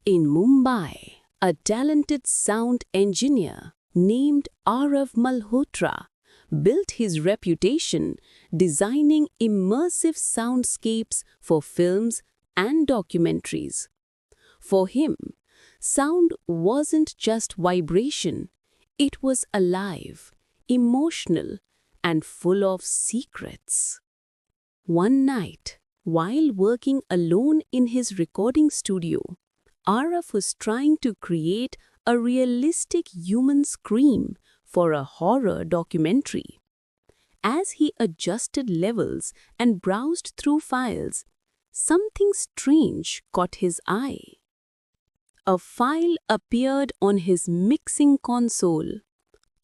In Mumbai, a talented sound engineer named Aarav Malhotra built his reputation designing immersive soundscapes for films and documentaries. For him, sound wasn't just vibration, it was alive, emotional, and full of secrets. One night, while working alone in his recording studio, Aarav was trying to create a realistic human scream for a horror documentary. As he adjusted levels and browsed through files, something strange caught his eye. A file appeared on his mixing console,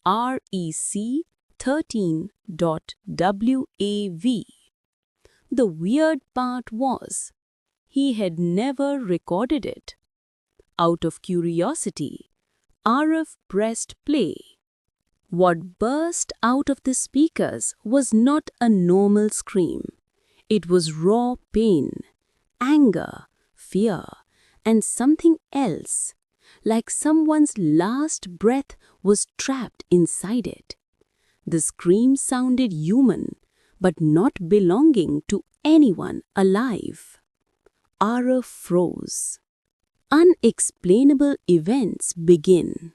rec13.wav. The weird part was, he had never recorded it. Out of curiosity, Aarav pressed play. What burst out of the speakers was not a normal scream. It was raw pain, anger, fear, and something else, like someone's last breath was trapped inside it. The scream sounded human, but not belonging to anyone alive. Aarav froze. Unexplainable events begin.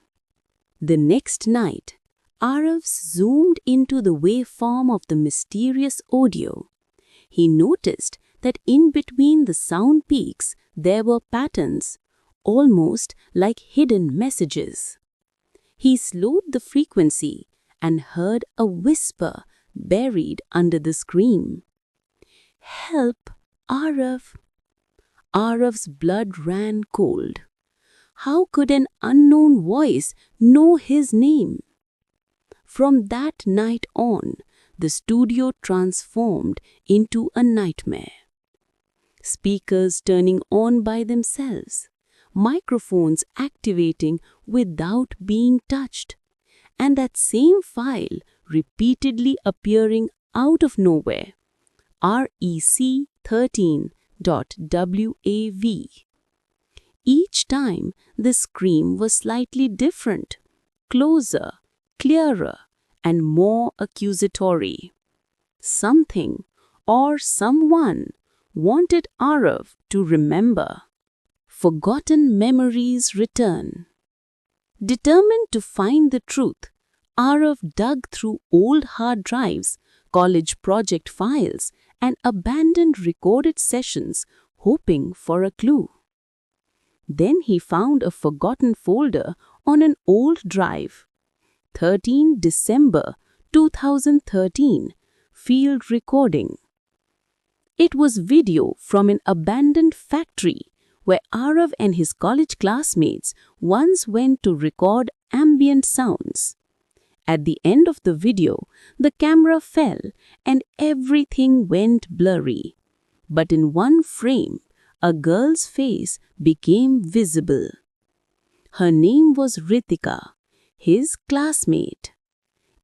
The next night, Aarav zoomed into the waveform of the mysterious audio. He noticed that in between the sound peaks there were patterns, almost like hidden messages. He slowed the frequency and heard a whisper buried under the scream. "Help, Aarav." Aarav's blood ran cold. How could an unknown voice know his name? From that night on, the studio transformed into a nightmare. Speakers turning on by themselves, microphones activating without being touched, and that same file repeatedly appearing out of nowhere, rec13.wav. Each time, the scream was slightly different, closer, clearer, and more accusatory. Something or someone wanted Aarav to remember. Forgotten memories return. Determined to find the truth, Aarav dug through old hard drives, college project files, and abandoned recorded sessions, hoping for a clue. Then he found a forgotten folder on an old drive. 13 December 2013, field recording. It was video from an abandoned factory where Aarav and his college classmates once went to record ambient sounds. At the end of the video, the camera fell and everything went blurry. But in one frame, a girl's face became visible. Her name was Ritika, his classmate.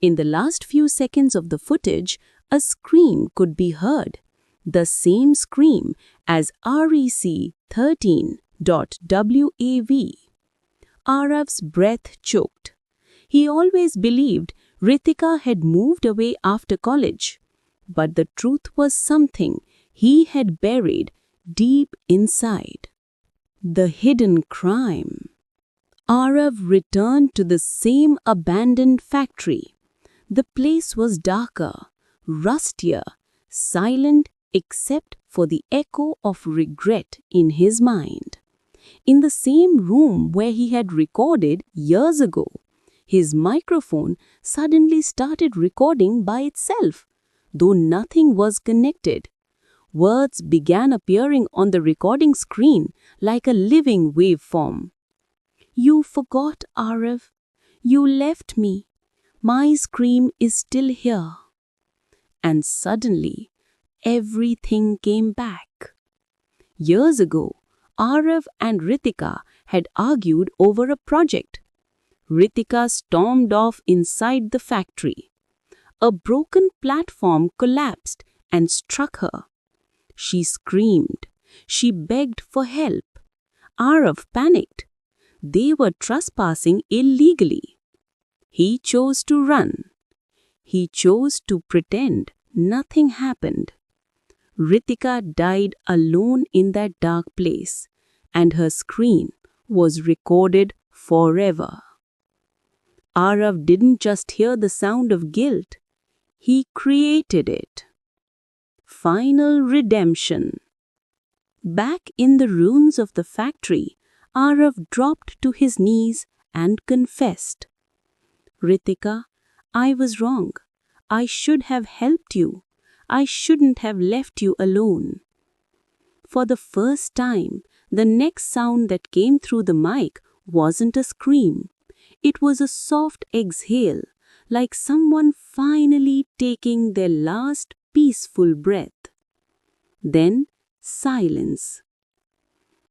In the last few seconds of the footage, a scream could be heard, the same scream as rec13.wav. Aarav's breath choked. He always believed Ritika had moved away after college, but the truth was something he had buried deep inside. The hidden crime. Aarav returned to the same abandoned factory. The place was darker, rustier, silent except for the echo of regret in his mind. In the same room where he had recorded years ago, his microphone suddenly started recording by itself, though nothing was connected. Words began appearing on the recording screen like a living waveform. "You forgot, Aarav. You left me. My scream is still here." And suddenly, everything came back. Years ago, Aarav and Ritika had argued over a project. Ritika stormed off inside the factory. A broken platform collapsed and struck her. She screamed. She begged for help. Aarav panicked. They were trespassing illegally. He chose to run. He chose to pretend nothing happened. Ritika died alone in that dark place, and her scream was recorded forever. Aarav didn't just hear the sound of guilt, he created it. Final redemption. Back in the ruins of the factory, Aarav dropped to his knees and confessed. Ritika, I was wrong. I should have helped you. I shouldn't have left you alone. For the first time, the next sound that came through the mic wasn't a scream. It was a soft exhale, like someone finally taking their last peaceful breath. Then, silence.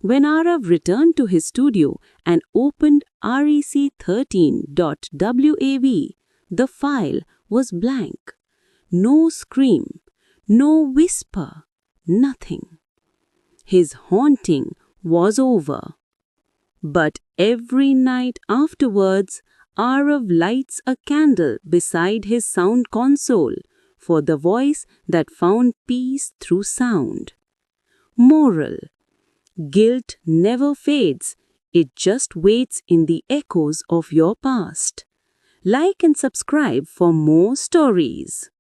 When Aarav returned to his studio and opened rec13.wav, the file was blank. No scream, no whisper, nothing. His haunting was over. But every night afterwards, Aarav lights a candle beside his sound console for the voice that found peace through sound. Moral: guilt never fades, it just waits in the echoes of your past. Like and subscribe for more stories.